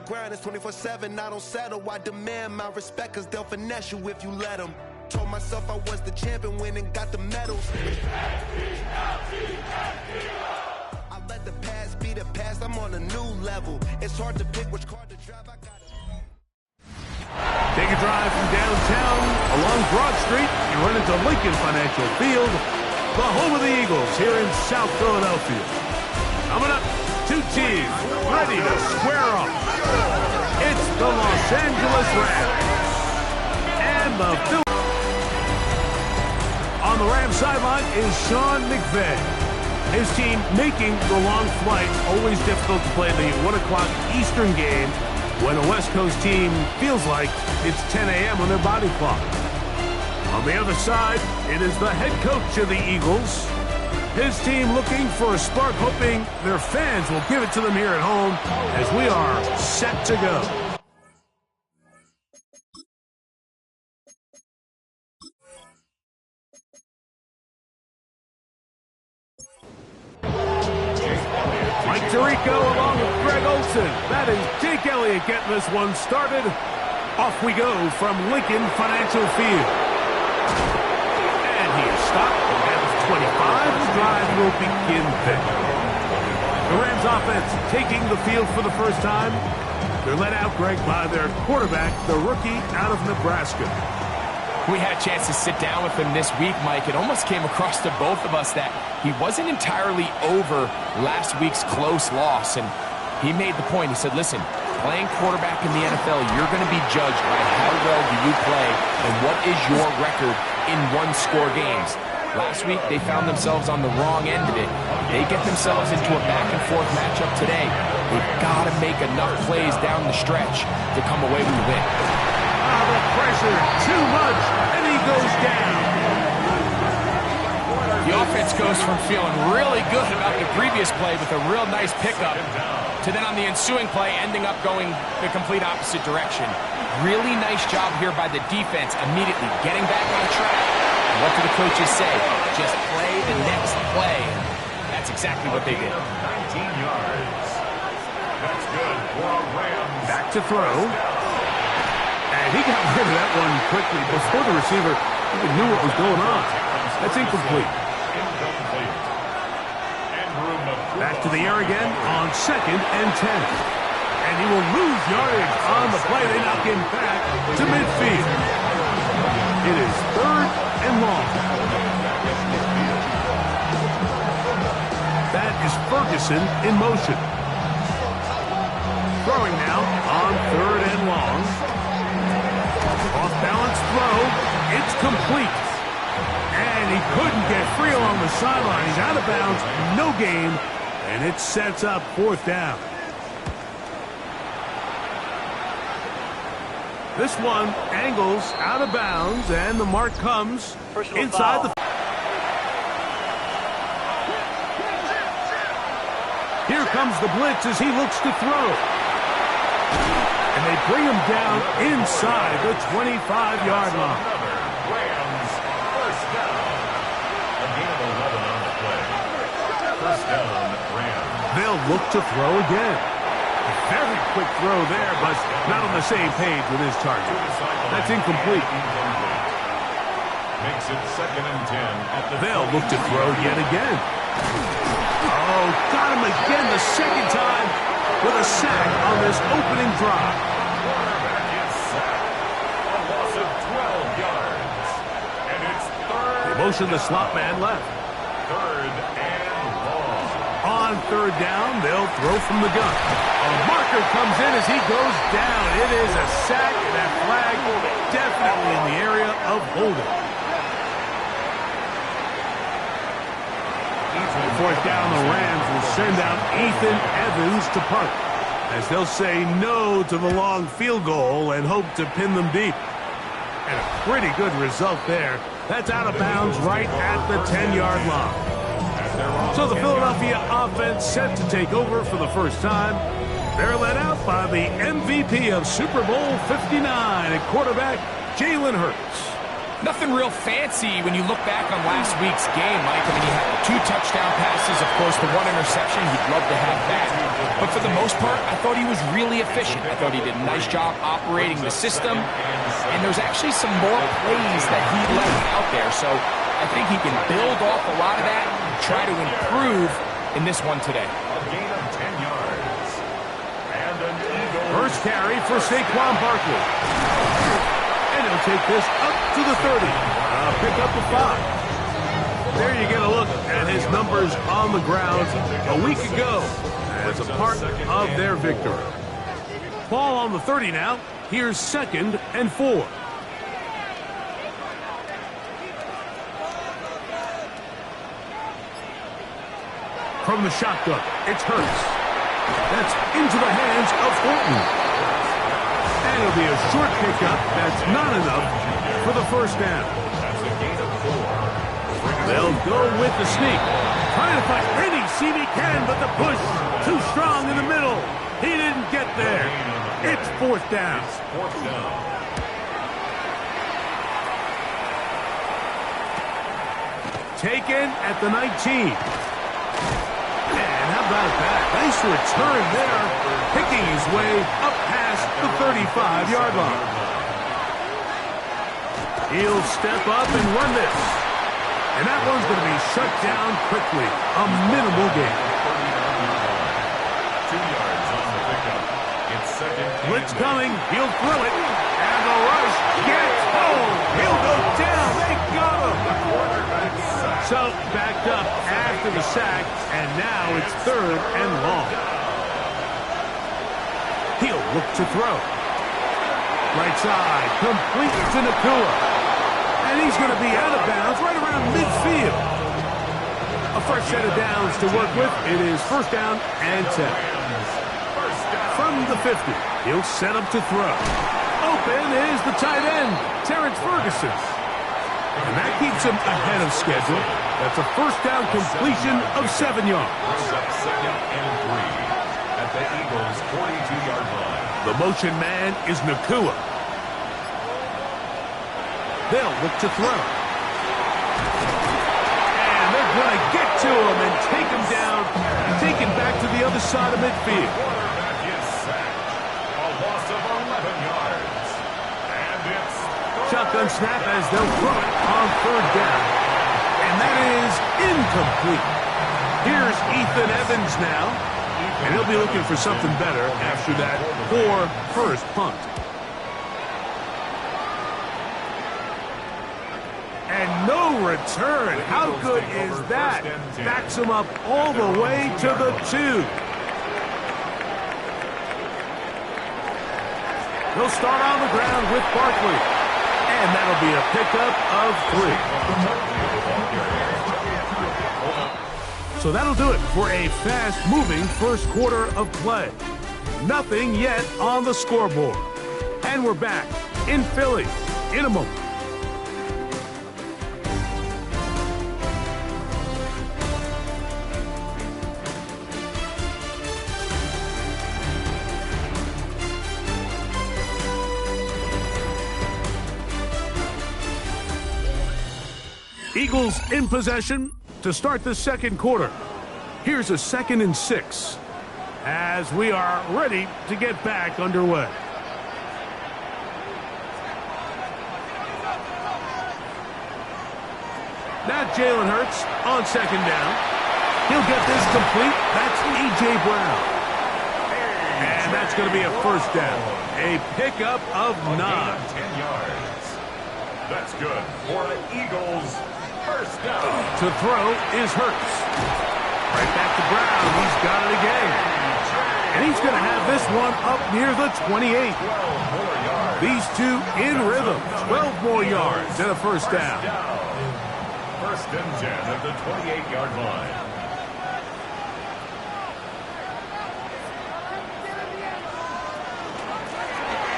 grind, it's 24/7, I don't settle. I demand my respect, cause they'll finesse you if you let them. Told myself I was the champion, went and got the medals. I let the past be the past, I'm on a new level. It's hard to pick which car to drive, I got it. Take a drive from downtown along Broad Street. You run into Lincoln Financial Field, the home of the Eagles here in South Philadelphia. Coming up, two teams ready to square off. It's the Los Angeles Rams and the Phillies. On the Rams sideline is Sean McVay. His team making the long flight. Always difficult to play the 1 o'clock Eastern game when a West Coast team feels like it's 10 a.m. on their body clock. On the other side, it is the head coach of the Eagles. His team looking for a spark, hoping their fans will give it to them here at home as we are set to go. Mike Tirico along with Greg Olsen. That is Jake Elliott getting this one started. Off we go from Lincoln Financial Field. And he is stopped at 25. The drive will begin there. The Rams offense taking the field for the first time. They're led out, Greg, by their quarterback, the rookie out of Nebraska. We had a chance to sit down with him this week, Mike. It almost came across to both of us that he wasn't entirely over last week's close loss. And he made the point. He said, listen, playing quarterback in the NFL, you're going to be judged by how well do you play and what is your record in one-score games. Last week, they found themselves on the wrong end of it. They get themselves into a back-and-forth matchup today. They've got to make enough plays down the stretch to come away with a win. The pressure, too much, and he goes down. The offense goes from feeling really good about the previous play with a real nice pickup to then on the ensuing play ending up going the complete opposite direction. Really nice job here by the defense immediately getting back on track. And what do the coaches say? Just play the next play. That's exactly what they did. 19 yards. That's good for a Rams. Back to throw. And he got rid of that one quickly before the receiver even knew what was going on. That's incomplete. Back to the air again on 2nd and 10. And he will lose yardage on the play. They knock him back to midfield. It is 3rd and long. That is Ferguson in motion. Throwing now on 3rd and long. Off-balance throw. It's complete. And he couldn't get free along the sideline. He's out of bounds. No gain. And it sets up 4th down. This one angles out of bounds, and the mark comes inside the... Here comes the blitz as he looks to throw. And they bring him down inside the 25-yard line. Rams, 1st down. A gain of 11 on the play. 1st down, Rams. They'll look to throw again. A very quick throw there, but not on the same page with his target. That's incomplete. Makes it 2nd and 10 at the... They'll look to throw yet again. Oh, got him again the second time with a sack on this opening drive. Quarterback is sacked. A loss of 12 yards. And it's 3rd. They motion the slot man left. 3rd and long. On 3rd down, they'll throw from the gun. A marker comes in as he goes down. It is a sack, and that flag definitely in the area of holding. 4th down, the Rams will send out Ethan Evans to punt, as they'll say no to the long field goal and hope to pin them deep. And a pretty good result there. That's out of bounds right at the 10-yard line. So the Philadelphia offense set to take over for the first time. They're led out by the MVP of Super Bowl 59 at quarterback, Jalen Hurts. Nothing real fancy when you look back on last week's game, Mike. I mean, he had 2 touchdown passes, of course, the 1 interception. He'd love to have that. But for the most part, I thought he was really efficient. I thought he did a nice job operating the system. And there's actually some more plays that he left out there. So I think he can build off a lot of that and try to improve in this one today. A gain of 10 yards. And an Eagle. First carry for Saquon Barkley. And he'll take this up to the 30. Pick up the 5. There you get a look at his numbers on the ground a week ago as a part of their victory. Ball on the 30 now. Here's 2nd and 4. From the shotgun, it's Hurts. That's into the hands of Thornton. And it'll be a short pickup. That's not enough for the first down. That's a gain of 4. They'll go with the sneak. Trying to find any seam he can, but the push too strong in the middle. He didn't get there. It's 4th down. It's 4th down. Taken at the 19. And how about that? Nice return there. Picking his way up past the 35-yard line. He'll step up and run this. And that one's going to be shut down quickly. A minimal gain. 2 yards on the pickup. It's 2nd. Blitz coming. He'll throw it. And the rush gets home. He'll go down. They got him. So backed up after the sack. And now it's 3rd and long. He'll look to throw. Right side. Complete to Nakua. And he's going to be out of bounds right around midfield. A fresh set of downs to work with. It is 1st down and 10. From the 50, he'll set up to throw. Open is the tight end, Terrence Ferguson. And that keeps him ahead of schedule. That's a 1st down completion of 7 yards. 2nd and 3 at the Eagles' 42-yard line. The motion man is Nakua. They'll look to throw. And they're going to get to him and take him down, take him back to the other side of midfield. Quarterback is sacked. A loss of 11 yards. And it's Shotgun snap as they'll throw it on 3rd down. And that is incomplete. Here's Ethan Evans now. And he'll be looking for something better after that poor first punt. And no return. How good is that? Backs him up all the way to the 2. He'll start on the ground with Barkley. And that'll be a pickup of 3. So that'll do it for a fast-moving first quarter of play. Nothing yet on the scoreboard. And we're back in Philly in a moment. Eagles in possession to start the second quarter. Here's a 2nd and 6 as we are ready to get back underway. Now Jalen Hurts on 2nd down. He'll get this complete. That's A.J. Brown. And that's going to be a 1st down. A pickup of 9. 10 yards. That's good for the Eagles. 1st down. To throw is Hurts. Right back to Brown. He's got it again. And he's going to have this one up near the 28. 12 more yards. These two in rhythm. 12 more yards and a 1st down. 1st and 10 at the 28-yard line.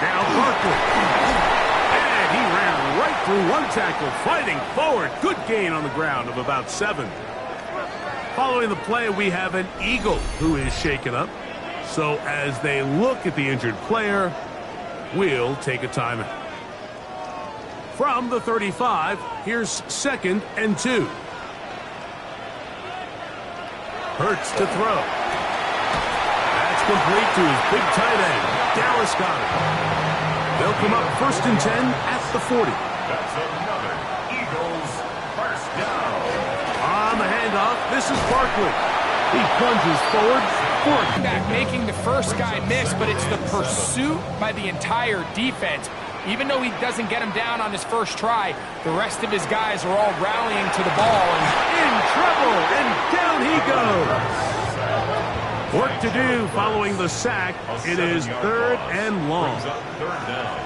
Now Barkley. And he ran right through one tackle, fighting forward. Good gain on the ground of about 7. Following the play, we have an Eagle who is shaken up. So as they look at the injured player, we'll take a timeout. From the 35, here's 2nd and 2. Hurts to throw. That's complete to his big tight end, Dallas Goedert. They'll come up 1st and 10 at the 40. That's another Eagles first down. On the handoff, this is Barkley. He plunges forward for it. Back making the first guy miss, but it's the pursuit by the entire defense. Even though he doesn't get him down on his first try, the rest of his guys are all rallying to the ball. And in trouble, and down he goes. Work to do following the sack. It is 3rd and long. Third down.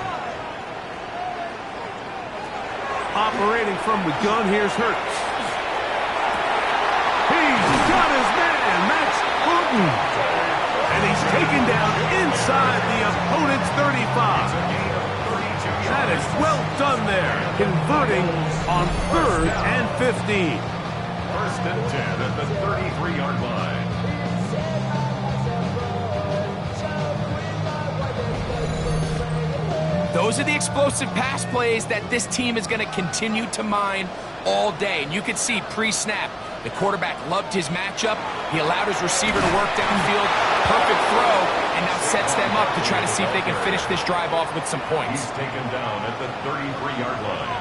Operating from the gun, here's Hurts. He's got his man, that's Putin. And he's taken down inside the opponent's 35. That is well done there, converting on 3rd and 15. 1st and 10 at the 33-yard line. those are the explosive pass plays that this team is going to continue to mine all day. And you can see pre-snap, the quarterback loved his matchup. He allowed his receiver to work downfield. Perfect throw, and now sets them up to try to see if they can finish this drive off with some points. He's taken down at the 33-yard line.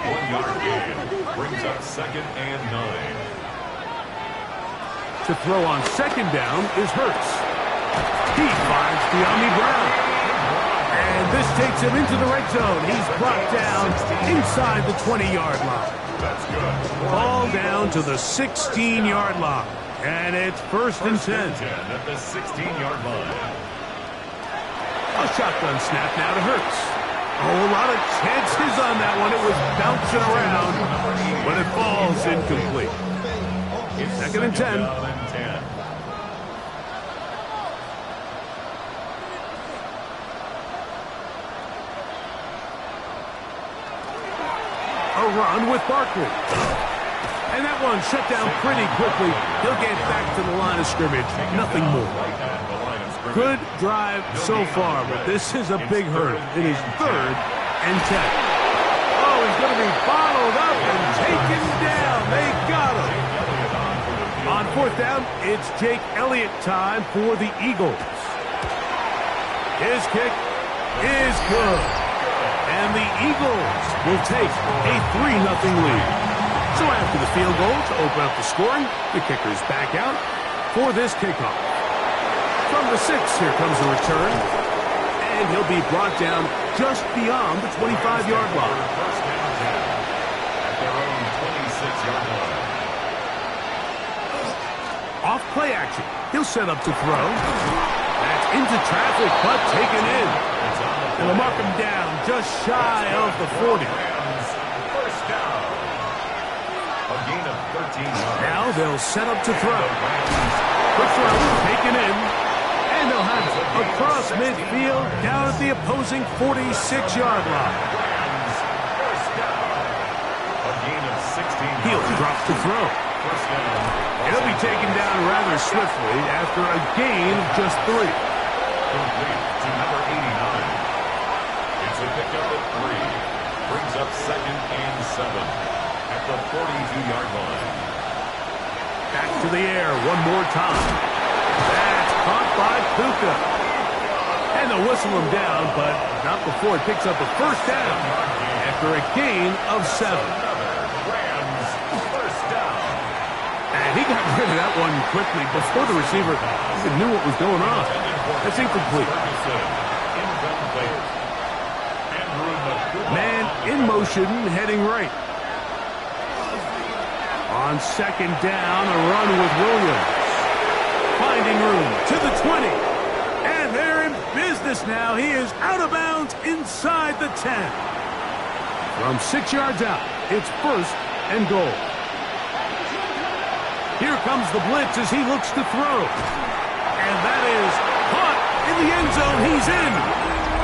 1-yard gain brings up 2nd and 9. To throw on 2nd down is Hurts. He finds De'Ami Brown. And this takes him into the red zone. He's brought down inside the 20-yard line. That's good. Ball down to the 16-yard line. And it's 1st and 10. At the 16-yard line. A shotgun snap now to Hurts. Oh, a lot of chances on that one. It was bouncing around, but it falls incomplete. 2nd and 10. A run with Barkley. And that one shut down pretty quickly. He'll get back to the line of scrimmage. Nothing more. Good drive so far, but this is a big hurdle. It is 3rd and 10. Oh, he's going to be bottled up and taken down. They got him. On 4th down, it's Jake Elliott time for the Eagles. His kick is good. And the Eagles will take a 3-0 lead. So after the field goal to open up the scoring, the kicker's back out for this kickoff. From the 6, here comes the return. And he'll be brought down just beyond the 25-yard line. 1st and 10 at their own 26-yard line. Off play action. He'll set up to throw. That's into traffic, but taken in. And they'll mark him down just shy of the 40. First down. A gain of 13 yards. Now they'll set up to throw. Quick throw taken in. And they'll have it across midfield down at the opposing 46-yard line. First down. A gain of 16 yards. He'll drop to throw. First down. He'll be taken down rather swiftly after a gain of just 3. Complete to number 89. It's a pickup at 3. Brings up 2nd and 7 at the 42-yard line. Back to the air one more time. That's caught by Puka. And they'll whistle him down, but not before it picks up a 1st down after a gain of 7. Rams first down. And he got rid of that one quickly before the receiver even knew what was going on. That's incomplete. Man in motion, heading right. On 2nd down, a run with Williams. Finding room to the 20. And they're in business now. He is out of bounds inside the 10. From 6 yards out, it's 1st and goal. Here comes the blitz as he looks to throw. And that is caught in the end zone. He's in.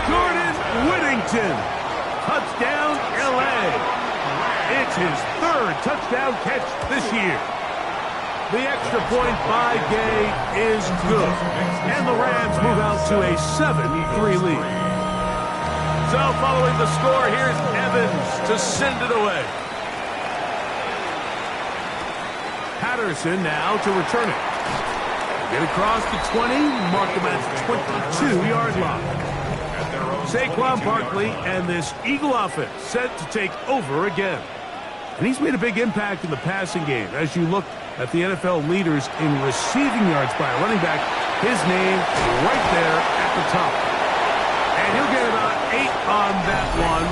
Jordan Whittington. Touchdown, L.A. It's his 3rd touchdown catch this year. The extra point by Gay is good. And the Rams move out to a 7-3 lead. So following the score, here's Evans to send it away. Patterson now to return it. Get across the 20, mark them at the 22-yard line. Saquon Barkley and this Eagle offense set to take over again. And he's made a big impact in the passing game. As you look at the NFL leaders in receiving yards by a running back, his name right there at the top. And he'll get about 8 on that one.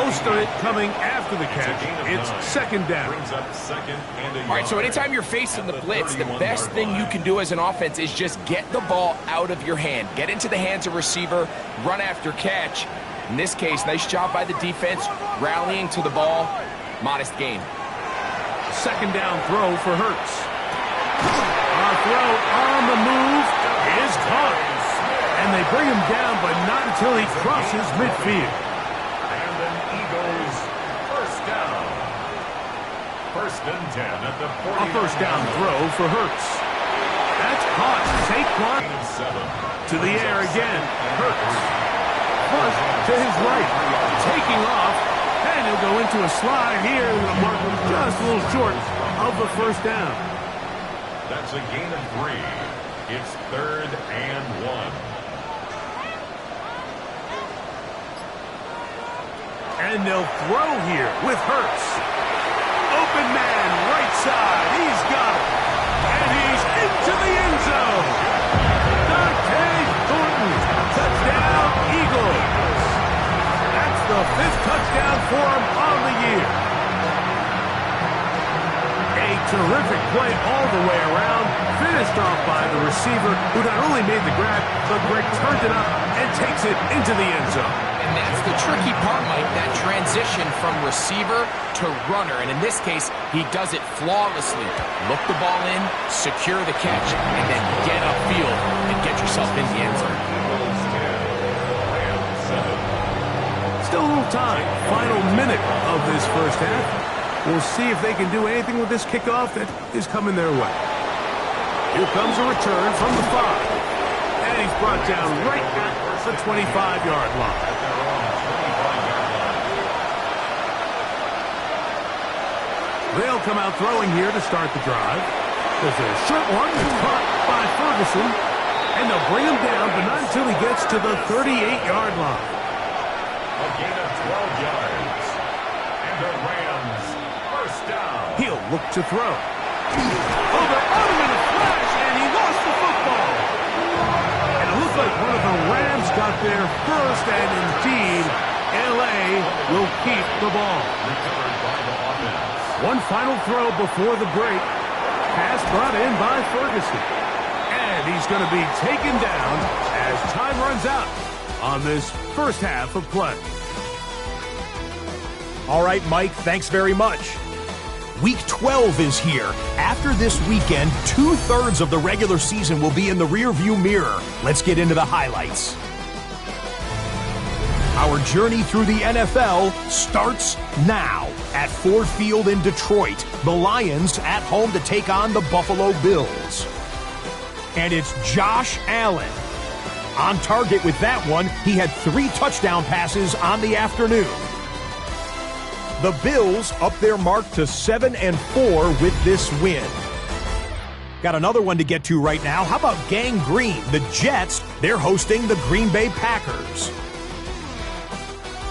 Most of it coming after the catch. It's second down. All right, so anytime you're facing the blitz, the best thing you can do as an offense is just get the ball out of your hand. Get into the hands of receiver, run after catch. In this case, nice job by the defense, rallying to the ball. Modest gain. Second down throw for Hurts. A throw on the move is caught. And they bring him down, but not until he crosses midfield. And an Eagles first down. First and 10 at the 40. A first down throw for Hurts. That's caught. Saquon to the air again. Hurts. Flush to his right. Taking off. And he'll go into a slide here. The mark was just a little short of the first down. That's a gain of 3. It's third and 1. And they'll throw here with Hurts. Open man, right side. He's got it. And he's into the end zone. Dante Thornton. Touchdown, Eagles. That's the 5th touchdown for him on the year. A terrific play all the way around. Finished off by the receiver, who not only made the grab, but Greg turned it up and takes it into the end zone. And that's the tricky part, Mike, that transition from receiver to runner. And in this case, he does it flawlessly. Look the ball in, secure the catch, and then get upfield and get yourself in the end zone. Still a little time. Final minute of this first half. We'll see if they can do anything with this kickoff that is coming their way. Here comes a return from the 5. And he's brought down right at the 25-yard line. They'll come out throwing here to start the drive. There's a short one that's caught by Ferguson. And they'll bring him down, but not until he gets to the 38-yard line. A gain of 12 yards. And the Rams first down. He'll look to throw. Oh, they're on him in a flash, and he lost the football. And it looks like one of the Rams got there first, and indeed, L.A. will keep the ball. Recovered by the offense. One final throw before the break. Pass brought in by Ferguson. And he's going to be taken down as time runs out on this first half of play. All right, Mike, thanks very much. Week 12 is here. After this weekend, 2/3 of the regular season will be in the rearview mirror. Let's get into the highlights. Our journey through the NFL starts now. At Ford Field in Detroit, the Lions at home to take on the Buffalo Bills. And it's Josh Allen. On target with that one, he had 3 touchdown passes on the afternoon. The Bills up their mark to 7-4 with this win. Got another one to get to right now. How about Gang Green? The Jets, they're hosting the Green Bay Packers.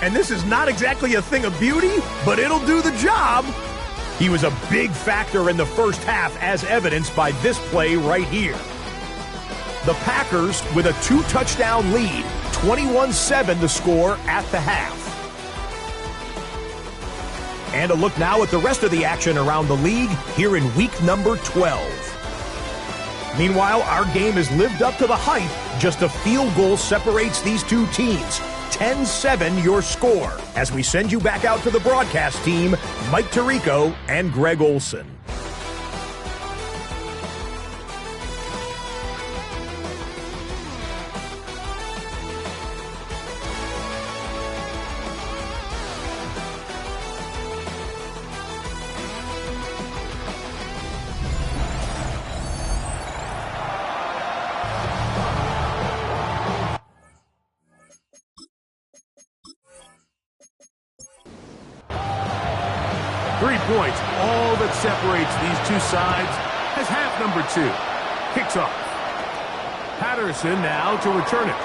And this is not exactly a thing of beauty, but it'll do the job. He was a big factor in the first half, as evidenced by this play right here. The Packers with a 2-touchdown lead, 21-7 the score at the half. And a look now at the rest of the action around the league here in week number 12. Meanwhile, our game has lived up to the hype. Just a field goal separates these two teams. 10-7 your score. As we send you back out to the broadcast team, Mike Tirico and Greg Olson. points. All that separates these two sides as half number 2 kicks off. Patterson now to return it.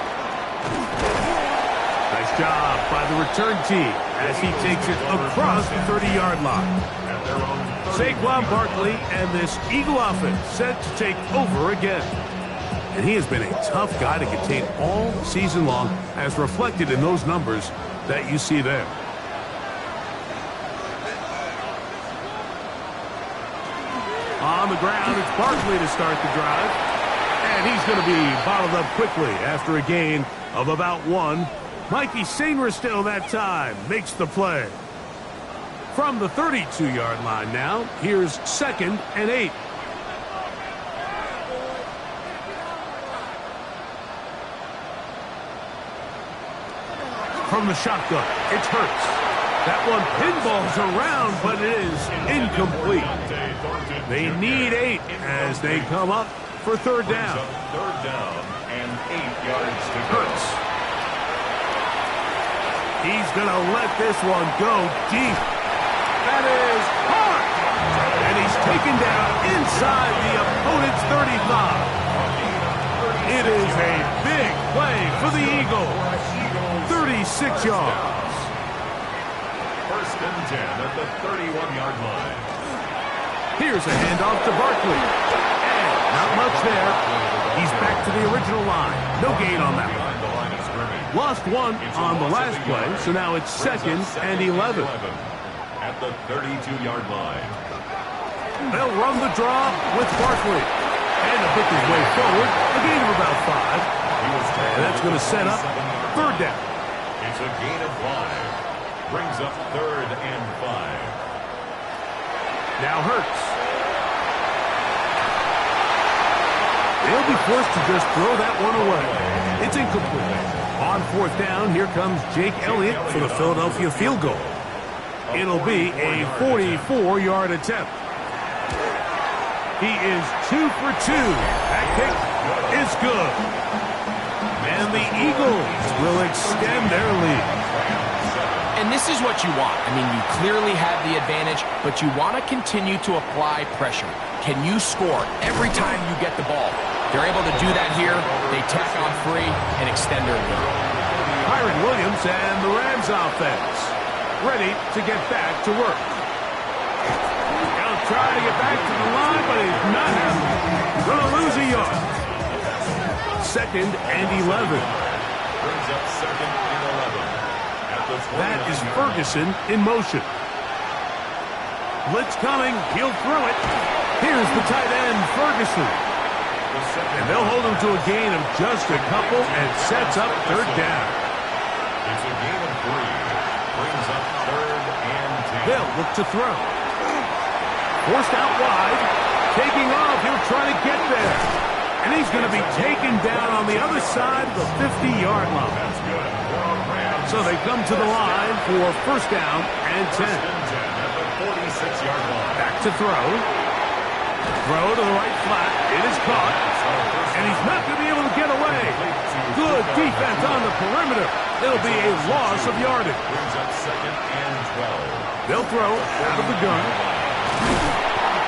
Nice job by the return team as he takes it across the 30-yard line. Saquon Barkley and this Eagle offense set to take over again. And he has been a tough guy to contain all season long, as reflected in those numbers that you see there. On the ground, it's Barkley to start the drive. And he's going to be bottled up quickly after a gain of about 1. Mikey Sainristil that time makes the play. From the 32-yard line now, here's 2nd and 8. From the shotgun, it's Hurts. That one pinballs around, but it is incomplete. They need 8 as they come up for 3rd down. 3rd down and 8 yards to go. Hurts. He's going to let this one go deep. That is hard. And he's taken down inside the opponent's 35. It is a big play for the Eagles. 36 yards. 1st and 10 at the 31-yard line. Here's a handoff to Barkley. And not much there. He's back to the original line. No gain on that one. Lost 1 on the last play, so now it's 2nd and 11. At the 32-yard line. They'll run the draw with Barkley. And to pick his way forward, a gain of about 5. And that's going to set up 3rd down. It's a gain of 5. Brings up 3rd and 5. Now Hurts. They'll be forced to just throw that one away. It's incomplete. On 4th down, here comes Jake Elliott for the Philadelphia field goal. It'll be a 44-yard attempt. He is 2 for 2. That kick is good. And the Eagles will extend their lead. And this is what you want. I mean, you clearly have the advantage, but you want to continue to apply pressure. Can you score every time you get the ball? They're able to do that here. They tack on free and extend their lead. Kyren Williams and the Rams offense ready to get back to work. He'll try to get back to the line, but he's not happening. Going to lose a yard. 2nd and 11. Brings up 2nd and 11. At the 20. That is Ferguson in motion. Blitz coming. He'll throw it. Here's the tight end, Ferguson. And they'll hold him to a gain of just a couple and sets up 3rd down. It's a gain of 3. Brings up 3rd and 10. They'll look to throw. Forced out wide. Taking off. He'll try to get there. And he's going to be taken down on the other side of the 50-yard line. That's good. So they come to the line for 1st down and 10. 1st and 10 at the 46-yard line. Back to throw. Throw to the right flat. It is caught. And he's not going to be able to get away. Good defense on the perimeter. It'll be a loss of yardage. Brings up 2nd and 12. They'll throw out of the gun.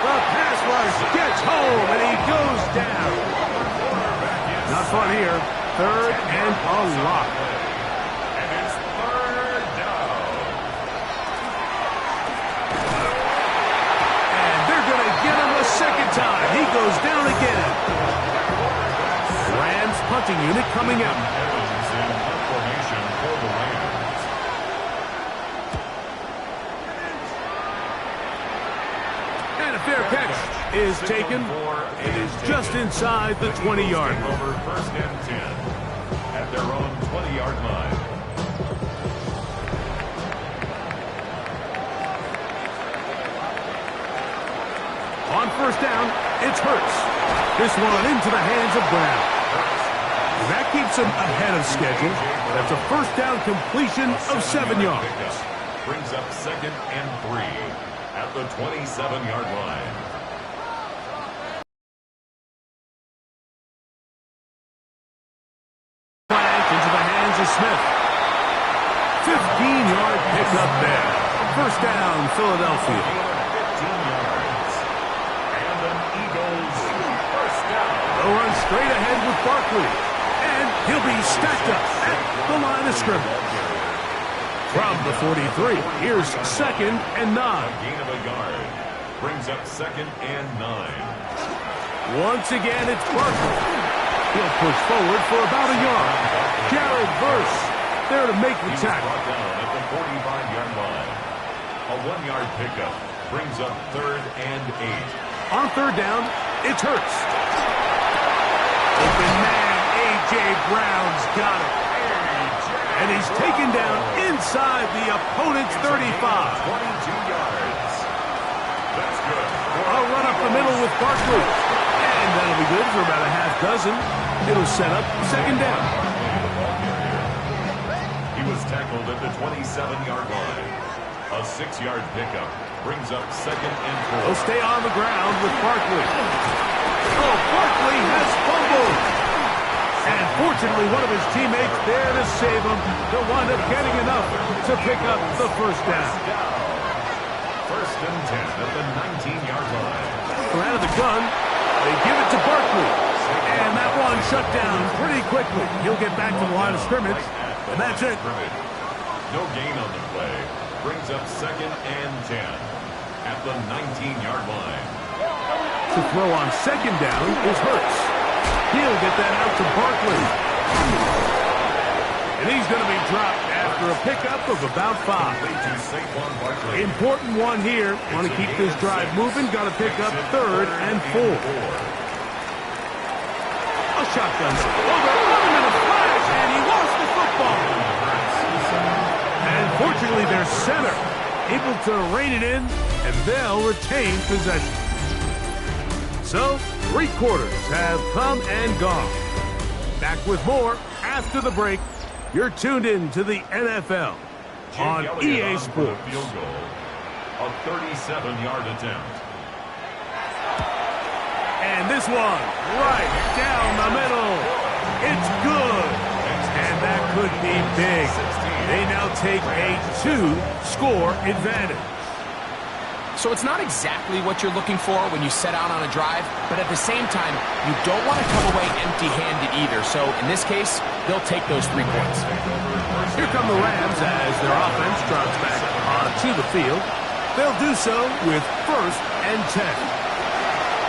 The pass rush gets home, and he goes down. Not fun here. 3rd and a lot. And it's 3rd down. And they're going to get him a 2nd time. He goes down again. Rams punting unit coming out. Evans in formation for the Rams. And a fair catch is taken. It is just inside the 20-yard line. Over 1st and 10 at their own 20-yard line. On 1st down, it's Hurts. This one into the hands of Brown. And that keeps him ahead of schedule. That's a 1st down completion of 7 yards. Brings up 2nd and 3 at the 27-yard line. Into the hands of Smith. 15-yard pickup there. 1st down, Philadelphia. straight ahead with Barkley. And he'll be stacked up at the line of scrimmage. From the 43, here's 2nd and 9. Gain of a yard. Brings up 2nd and 9. Once again, it's Barkley. He'll push forward for about a yard. Jared Verse there to make the tackle. Brought down at the 45-yard line. A 1-yard pickup brings up 3rd and 8. On 3rd down, it's Hurts. Open man, A.J. Brown's got it. And he's taken down inside the opponent's 35. 22 yards. That's good. I'll run up the middle with Barkley. And that'll be good for about a half dozen. It'll set up 2nd down. He was tackled at the 27-yard line. A 6-yard pickup brings up 2nd and 4. He'll stay on the ground with Barkley. Oh, Barkley has fumbled. And fortunately, one of his teammates there to save him. They'll wind up getting enough to pick up the 1st down. 1st and 10 at the 19-yard line. Out of the gun, they give it to Barkley. And that one shut down pretty quickly. He'll get back to the line of scrimmage, and that's it. No gain on the play. Brings up 2nd and 10 at the 19-yard line. To throw on 2nd down is Hurts. He'll get that out to Barkley. And he's going to be dropped after a pickup of about 5. Important one here. Want to keep this drive moving. Got to pick up 3rd and 4. A shotgun. Oh, they're running in a flash, and he lost the football. And fortunately, their center able to rein it in, and they'll retain possession. So, 3 quarters have come and gone. Back with more after the break. You're tuned in to the NFL on EA Sports. Field goal. A 37-yard attempt. And this one, right down the middle. It's good. And that could be big. They now take a 2-score advantage. So it's not exactly what you're looking for when you set out on a drive, but at the same time, you don't want to come away empty-handed either. So in this case, they'll take those 3 points. Here come the Rams as their offense drops back onto the field. They'll do so with 1st and 10.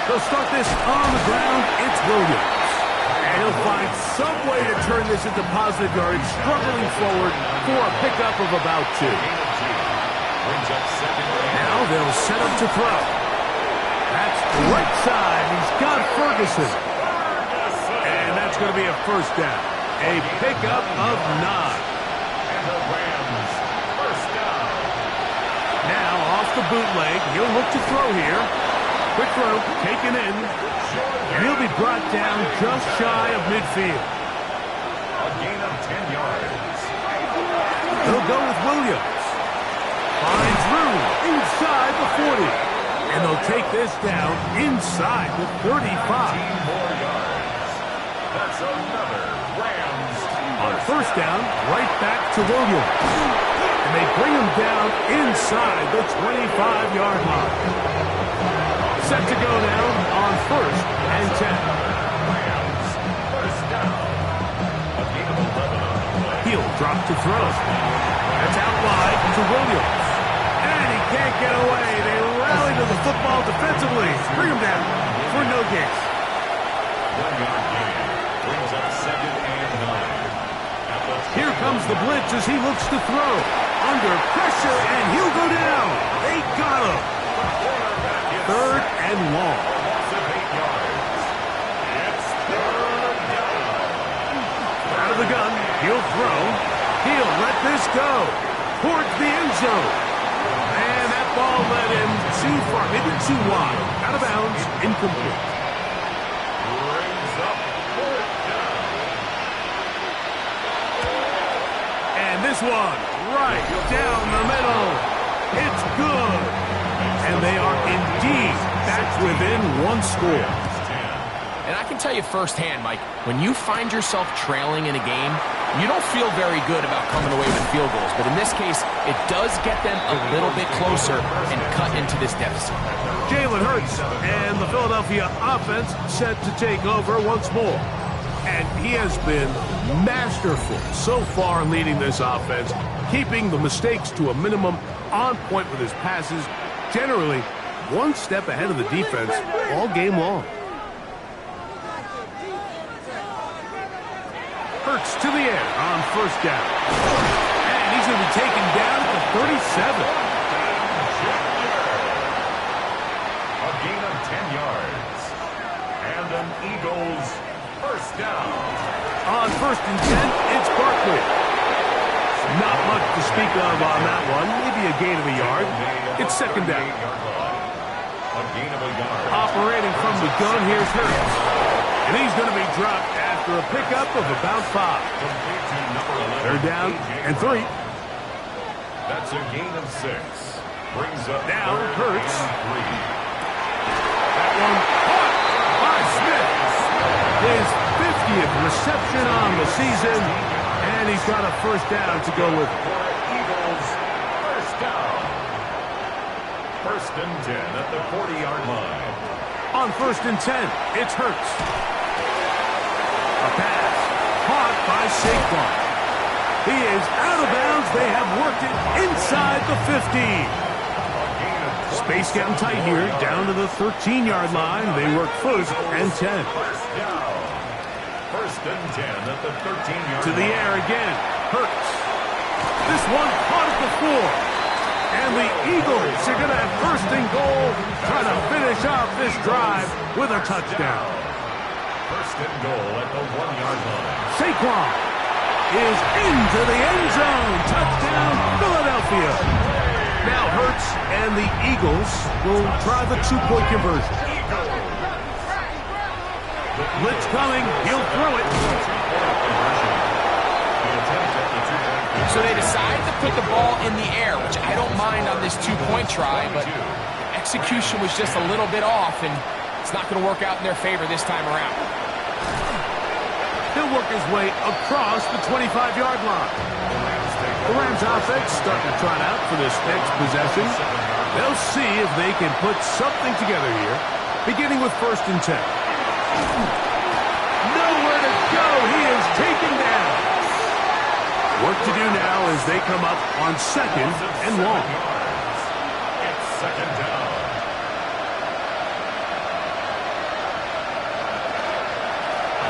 They'll start this on the ground. It's Williams. And he'll find some way to turn this into positive yards, struggling forward for a pickup of about 2. Now they'll set up to throw. That's right side. He's got Ferguson. And that's going to be a 1st down. A pickup of 9. And the Rams, 1st down. Now off the bootleg. He'll look to throw here. Quick throw, taken in. And he'll be brought down just shy of midfield. A gain of 10 yards. They'll go with Williams. Finds room inside the 40. And they'll take this down inside the 35. 15 more yards. That's another Rams. On 1st down, right back to Williams. And they bring him down inside the 25-yard line. Set to go now on 1st and 10. Rams, 1st down. A gain of 11 on the play. He'll drop to throw. That's out wide to Williams. And he can't get away. They rally to the football defensively. Bring him down for no gain. 1-yard gain. Brings up 2nd and 9. Here comes the blitz as he looks to throw. Under pressure, and he'll go down. They got him. 3rd and long. Loss of 8 yards. It's 3rd down. Out of the gun, he'll throw. He'll let this go towards the end zone. And that ball led him too far, maybe too wide. Out of bounds, incomplete. Brings up 4th down. And this one, right down the middle. It's good. And they are indeed back within 1 score. And I can tell you firsthand, Mike, when you find yourself trailing in a game, you don't feel very good about coming away with field goals. But in this case, it does get them a little bit closer and cut into this deficit. Jalen Hurts and the Philadelphia offense set to take over once more. And he has been masterful so far in leading this offense, keeping the mistakes to a minimum, on point with his passes, generally one step ahead of the defense all game long. Hurts to the air on first down. And he's going to be taken down at the 37. A gain of 10 yards. And an Eagles first down. On first and 10, it's Barkley. Not much to speak of on that one. Maybe a gain of a yard. It's second down. A gain of a yard. Operating from the gun, here's Hurts. And he's going to be dropped after a pickup of about 5. They're down and 3. That's a gain of 6. Brings up Now Hurts. 3. That one caught by Smith. His 50th reception on the season. And he's got a first down to go with. Eagles first down. First and 10 at the 40-yard line. On first and 10, it's Hurts. A pass caught by Saquon. He is out of bounds. They have worked it inside the 15. Space getting tight here, down to the 13-yard line. They work first and 10. First down. First and 10 at the 13-yard line. To the air again, Hurts. This one caught at the 4. And the Eagles are going to have first and goal, trying to finish off this drive with a touchdown. First and goal at the 1-yard line. Saquon is into the end zone. Touchdown, Philadelphia. Now Hurts and the Eagles will try the 2-point conversion. Blitz coming. He'll throw it. So they decide to put the ball in the air, which I don't mind on this 2-point try, but execution was just a little bit off, and it's not going to work out in their favor this time around. He'll work his way across the 25-yard line. The Rams offense starting to trot out for this next possession. They'll see if they can put something together here, beginning with first and 10. Nowhere to go. He is taken down. Work to do now as they come up on second and long. It's second down.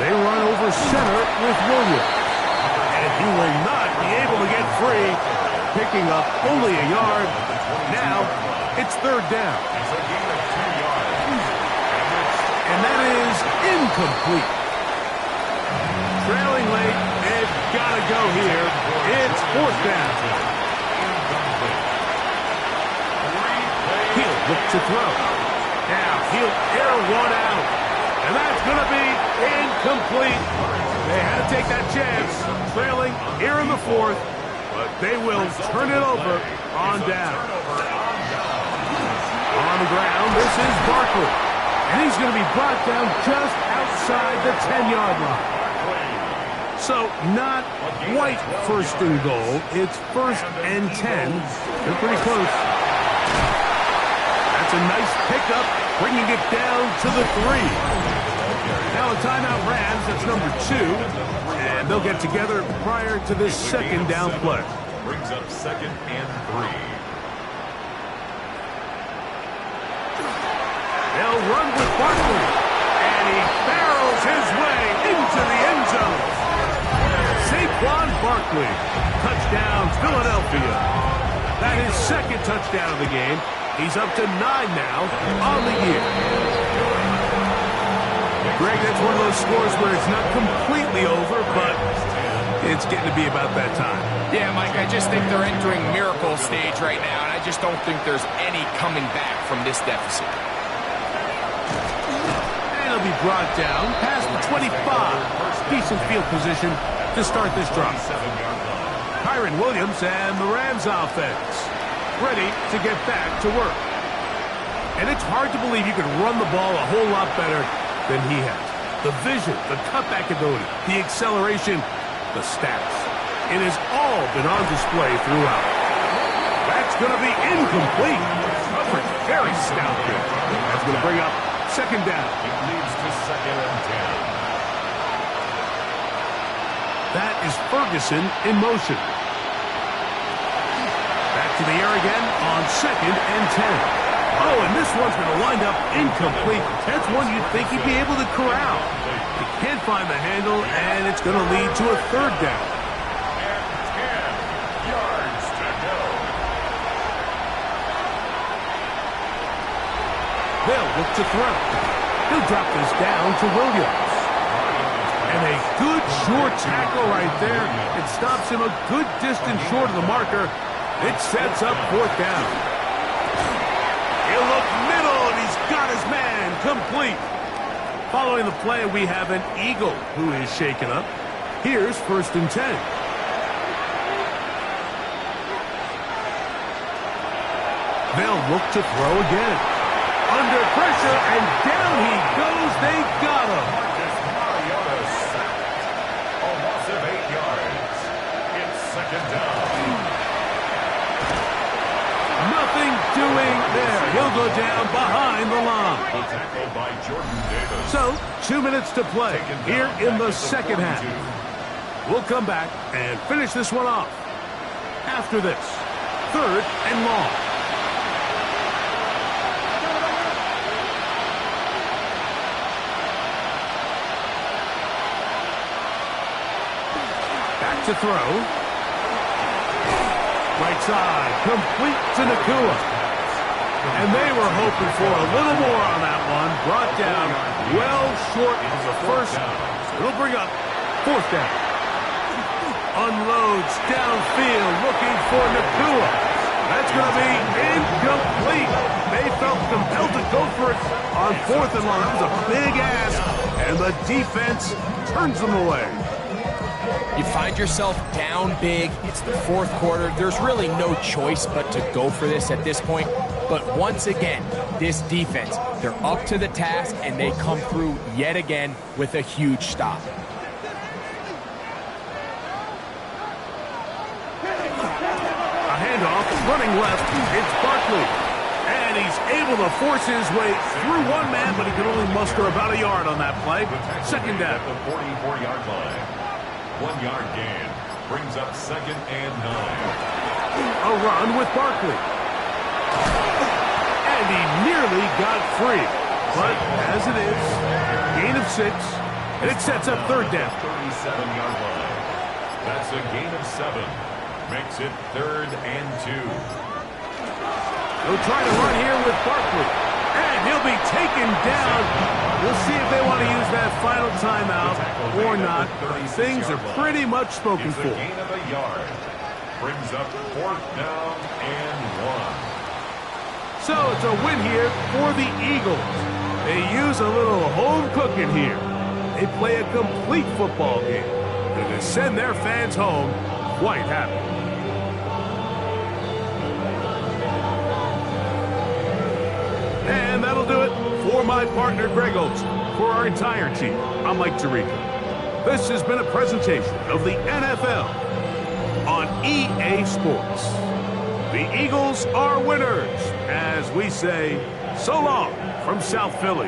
They run over center with Williams. And he will not be able to get free, picking up only a yard. Now it's third down. It's a gain of 2 yards. And that is incomplete. Trailing late, it's got to go here. It's fourth down. He'll look to throw. Now he'll air one out. And that's going to be incomplete. They had to take that chance, trailing here in the fourth, but they will turn it over on down. On the ground, this is Barkley. And he's going to be brought down just outside the 10-yard line. So not quite first and goal. It's first and 10. They're pretty close. That's a nice pickup, bringing it down to the 3. Now a timeout Rams, that's number 2. And they'll get together prior to this second down play. Brings up second and 3. They'll run with Barkley. And he barrels his way into the end zone. Saquon Barkley. Touchdown, Philadelphia. That is second touchdown of the game. He's up to 9 now on the year. Greg, that's one of those scores where it's not completely over, but it's getting to be about that time. Yeah, Mike, I just think they're entering miracle stage right now, and I just don't think there's any coming back from this deficit. And he'll be brought down past the 25. Decent field position to start this drive. Kyron Williams and the Rams offense ready to get back to work. And it's hard to believe you can run the ball a whole lot better than he has. The vision, the cutback ability, the acceleration, the stats. It has all been on display throughout. That's going to be incomplete. Coverage very stout there. That's going to bring up second down. It leads to 2nd and 10. That is Ferguson in motion. Back to the air again on 2nd and 10. Oh, and this one's going to wind up incomplete. That's one you'd think he'd be able to corral. He can't find the handle, and it's going to lead to a third down. And 10 yards to go. They'll look to throw. He'll drop this down to Williams. And a good short tackle right there. It stops him a good distance short of the marker. It sets up 4th down. He'll look middle, and he's got his man complete. Following the play, we have an Eagle who is shaken up. Here's 1st and 10. They'll look to throw again. Under pressure, and down he goes. They got him. Marcus Mariota sacked. A loss of 8 yards. It's 2nd down. Nothing doing there. He'll go down behind the line. Tackled by Jordan Davis. So, 2 minutes to play here in the second half. We'll come back and finish this one off. After this, 3rd and long. Back to throw. Right side, complete to Nakua. And they were hoping for a little more on that one. Brought down well short of the first. It'll bring up 4th down. Unloads downfield, looking for Nakua. That's going to be incomplete. They felt compelled to go for it on 4th and long. It was a big ask, and the defense turns them away. You find yourself down big. It's the 4th quarter. There's really no choice but to go for this at this point. But once again, this defense, they're up to the task, and they come through yet again with a huge stop. A handoff, running left. It's Barkley. And he's able to force his way through one man, but he can only muster about a yard on that play. 2nd down. At the 44-yard line. 1 yard gain brings up 2nd and 9. A run with Barkley. And he nearly got free. But as it is, gain of 6. And it sets up 3rd down. 37-yard line. That's a gain of 7. Makes it 3rd and 2. They'll try to run here with Barkley. And he'll be taken down. We'll see if they want to use that final timeout or not. Things are pretty much spoken for. It's a gain of a yard. Brings up 4th down and 1. So it's a win here for the Eagles. They use a little home cooking here. They play a complete football game. And they send their fans home quite happy. And that'll do it for my partner, Greg Olson. For our entire team, I'm Mike Tirico. This has been a presentation of the NFL on EA Sports. The Eagles are winners, as we say, so long from South Philly.